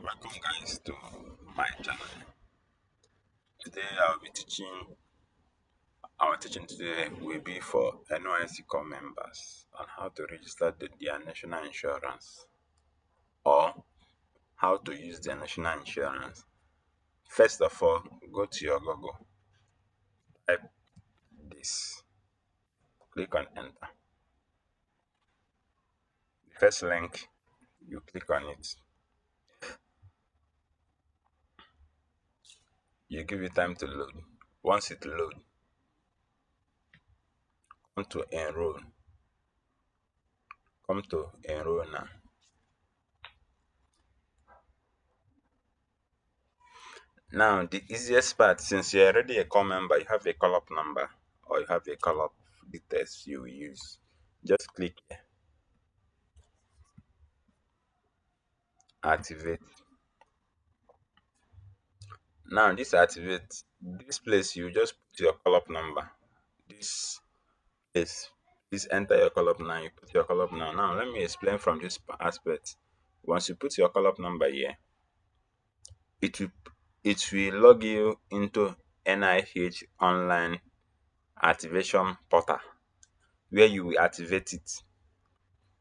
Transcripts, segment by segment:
Welcome guys to my channel. Today I'll be teaching our teaching today will be for NYSC core members on how to register their national insurance or how to use their national insurance. First of all, go to your Google, type this, click on enter. The first link, you click on it. You give it time to load. Once it loads, come to enroll. Come to enroll now. Now, the easiest part, since you're already a core member, you have a call up number or you have a call up details you will use. Just click here, activate. Now, this activate, this place you just put your call up number. This place, please enter your call up now. You put your call up now. Now, let me explain from this aspect. Once you put your call up number here, it will it will log you into NIH online activation portal where you will activate it.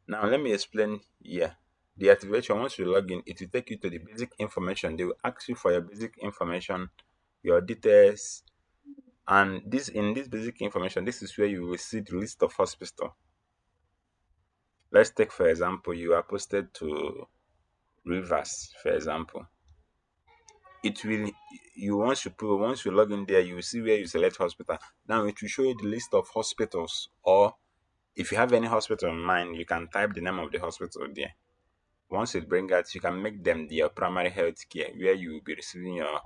Now, let me explain here. The activation, once you log in, it will take you to the basic information. They will ask you for your basic information, your details, and this in this basic information, this is where you will see the list of hospital. Let's take for example, you are posted to Rivers, for example. It will you once you log in there, you will see where you select hospital. Now it will show you the list of hospitals, or if you have any hospital in mind, you can type the name of the hospital there. Once it brings out, you can make them your primary health care where you will be receiving your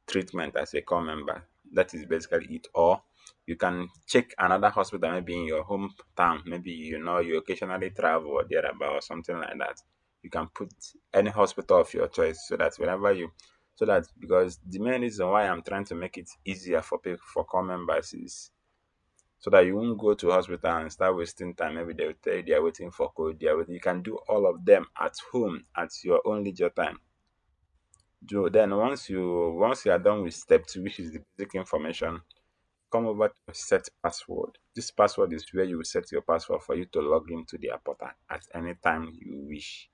treatment as a core member. That is basically it. Or you can check another hospital maybe in your hometown. Maybe you occasionally travel or thereabout or something like that. You can put any hospital of your choice so that because the main reason why I'm trying to make it easier for people for core members is so that you won't go to hospital and start wasting time. Maybe they will tell you they are waiting for code, they are waiting. You can do all of them at home at your own leisure time. So then once you are done with step two, which is the basic information, come over to set password. This password is where you will set your password for you to log into the portal at any time you wish.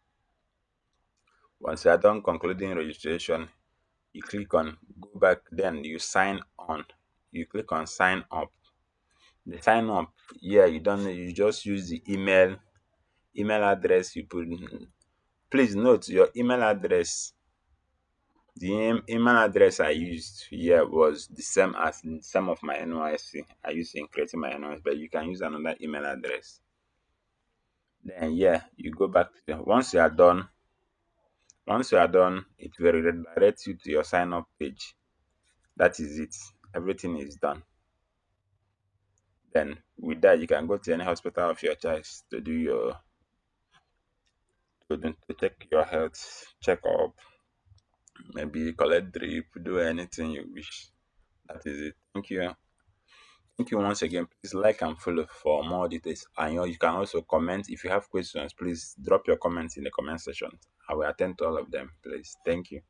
Once you are done concluding registration, you click on go back, then you sign on. You click on sign up. The sign up, yeah, you don't you just use the email address you put. Please note your email address. The email address I used here was the same as in some of my NYSC. I used in creating my NYSC, but you can use another email address. Then yeah, you go back to them. Once you are done, it will redirect you to your sign up page. That is it. Everything is done. Then with that, you can go to any hospital of your choice to do to check your health checkup, maybe collect drip, do anything you wish. That is it. Thank you. Thank you once again. Please like and follow for more details. And you can also comment if you have questions. Please drop your comments in the comment section. I will attend to all of them. Please. Thank you.